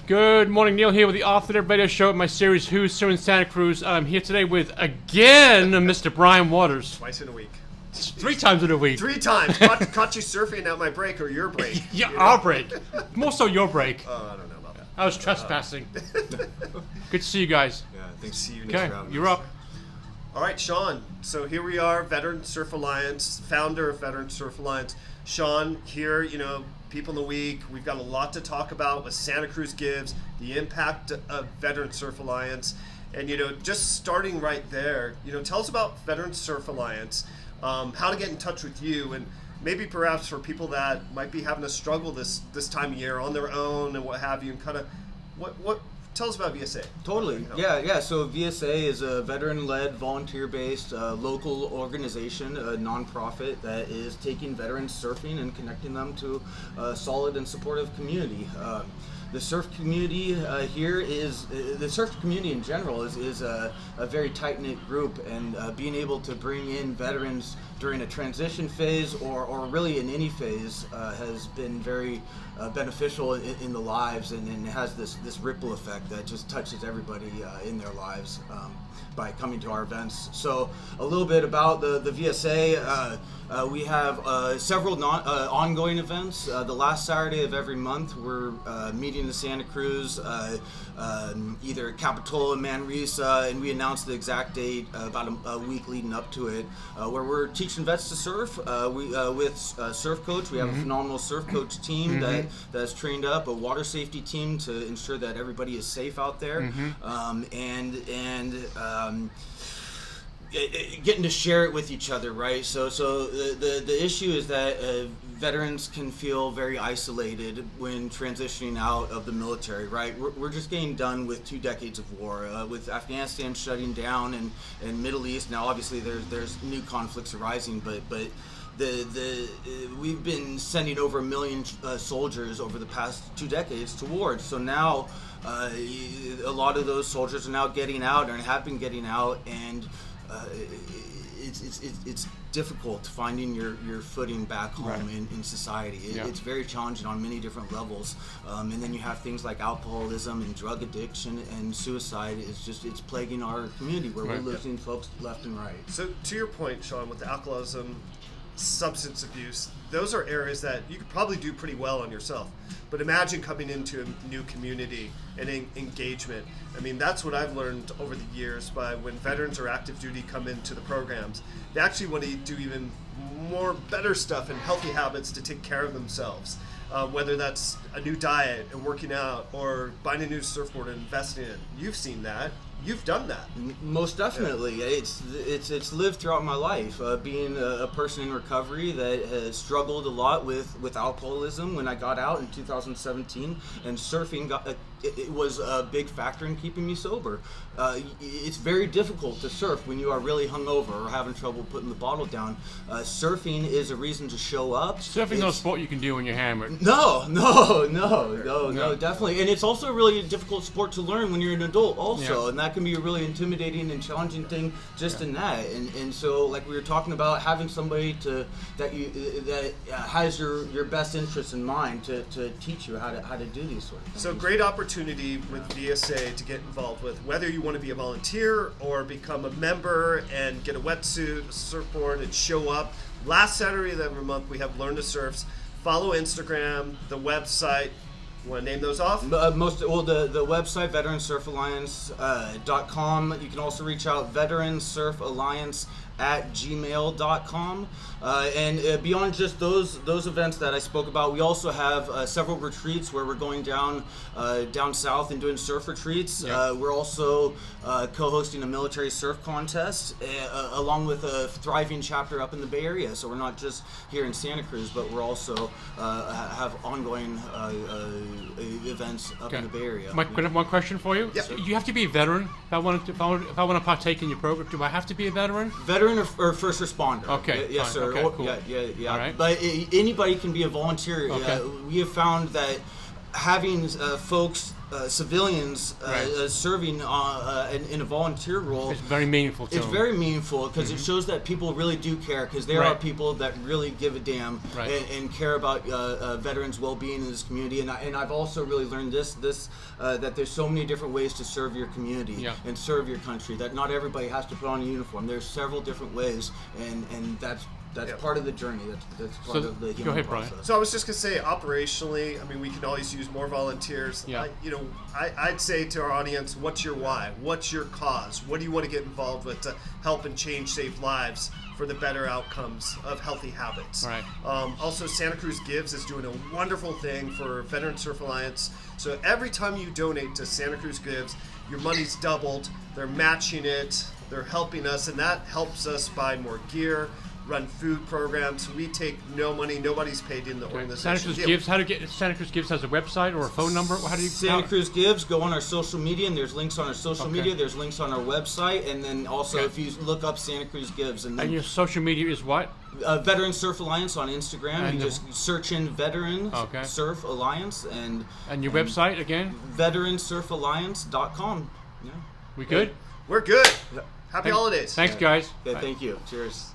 Good morning, Neil here with the Off the Dead Radio Show at my series Who's Suing Santa Cruz. I'm here today with, again, Mr. Brian Waters. Twice in a week. 3 times in a week. 3 times. Caught you surfing at my break or your break. Yeah, our break. More so your break. Oh, I don't know about that. I was trespassing. Good to see you guys. Yeah, thanks to see you. Okay, you're up. All right, Sean. So here we are, Veteran Surf Alliance, founder of Veteran Surf Alliance. Sean, here, people in the week. We've got a lot to talk about with Santa Cruz Gives, the impact of Veteran Surf Alliance. And, just starting right there, tell us about Veteran Surf Alliance, how to get in touch with you, and maybe perhaps for people that might be having a struggle this time of year on their own and what have you, and kind of what tell us about VSA. Totally. Yeah. So VSA is a veteran-led, volunteer-based local organization, a nonprofit that is taking veterans surfing and connecting them to a solid and supportive community. The surf community the surf community in general is a very tight-knit group, and being able to bring in veterans during a transition phase or really in any phase has been very beneficial in the lives, and it has this ripple effect that just touches everybody in their lives by coming to our events. So a little bit about the VSA. We have several ongoing events. The last Saturday of every month, we're meeting the Santa Cruz, either at Capitola, Manresa, and we announce the exact date about a week leading up to it, where we're teaching vets to surf. With Surf Coach, we have a phenomenal Surf Coach team that's trained up, a water safety team to ensure that everybody is safe out there, getting to share it with each other, right? So the issue is that veterans can feel very isolated when transitioning out of the military, right? We're just getting done with 2 decades of war, with Afghanistan shutting down and Middle East. Now, obviously, there's new conflicts arising, but we've been sending over 1 million soldiers over the past 2 decades to war. So now a lot of those soldiers are now getting out and have been getting out, and it's difficult finding your footing back home in society. It's very challenging on many different levels, and then you have things like alcoholism and drug addiction and suicide. It's plaguing our community where we're losing folks left and right. So to your point, Sean, with the alcoholism, substance abuse, those are areas that you could probably do pretty well on yourself. But imagine coming into a new community and engagement. I mean, that's what I've learned over the years by when veterans or active duty come into the programs. They actually want to do even more better stuff and healthy habits to take care of themselves. Whether that's a new diet and working out or buying a new surfboard and investing in it. You've seen that. You've done that. Most definitely. Yeah. It's lived throughout my life. Being a person in recovery that has struggled a lot with alcoholism when I got out in 2017, and surfing it was a big factor in keeping me sober. It's very difficult to surf when you are really hungover or having trouble putting the bottle down. Surfing is a reason to show up. Surfing's no sport you can do when you're hammered. No, definitely. And it's also a really difficult sport to learn when you're an adult also, and that can be a really intimidating and challenging thing just in that. And so, like we were talking about, having somebody that has your best interests in mind to teach you how to do these sort of things. So great opportunity with VSA to get involved with, whether you want to be a volunteer or become a member and get a wetsuit, a surfboard, and show up. Last Saturday of every month, we have Learn to Surfs. Follow Instagram, the website. You want to name those off? The website, veteransurfalliance.com. You can also reach out, veteransurfalliance@gmail.com. And beyond just those events that I spoke about, we also have several retreats where we're going down south and doing surf retreats. We're also co-hosting a military surf contest along with a thriving chapter up in the Bay Area. So we're not just here in Santa Cruz, but we're also have ongoing events up in the Bay Area. One question for you. Yep. So you have to be a veteran if I want to partake in your program. Do I have to be a veteran? Veteran or first responder. Okay. Yes, fine. sir. Okay, cool. Yeah. All right. But anybody can be a volunteer. Okay. We have found that having folks civilians Right. serving in a volunteer role. It's very meaningful to It's them. very meaningful because it shows that people really do care, because there Right. are people that really give a damn Right. and care about veterans' well-being in this community. And I've also really learned this that there's so many different ways to serve your community Yeah. and serve your country, that not everybody has to put on a uniform. There's several different ways, and that's Yeah. part of the journey. That's part So, of the go human ahead, Brian. process. So I was just gonna say, operationally, I mean, we can always use more volunteers. Yeah. I'd say to our audience, what's your why? What's your cause? What do you want to get involved with to help and change, save lives for the better outcomes of healthy habits? Right. Also, Santa Cruz Gives is doing a wonderful thing for Veteran Surf Alliance. So every time you donate to Santa Cruz Gives, your money's doubled. They're matching it. They're helping us, and that helps us buy more gear, run food programs. We take no money. Nobody's paid in the Santa organization. Cruz Yeah. Gives. How to get Santa Cruz Gives has a website or a phone number? How do you? Santa Cruz Gives, go on our social media, and there's links on our social Okay. media, there's links on our website, and then also Okay. if you look up Santa Cruz Gives, and then And your social media is what? Veteran Surf Alliance on Instagram, And you the- just search in Veteran Okay. Surf Alliance, and And your website again? veteransurfalliance.com. Yeah. We good? We're good. Happy holidays. Thanks, guys. Yeah, Bye. thank you. Cheers.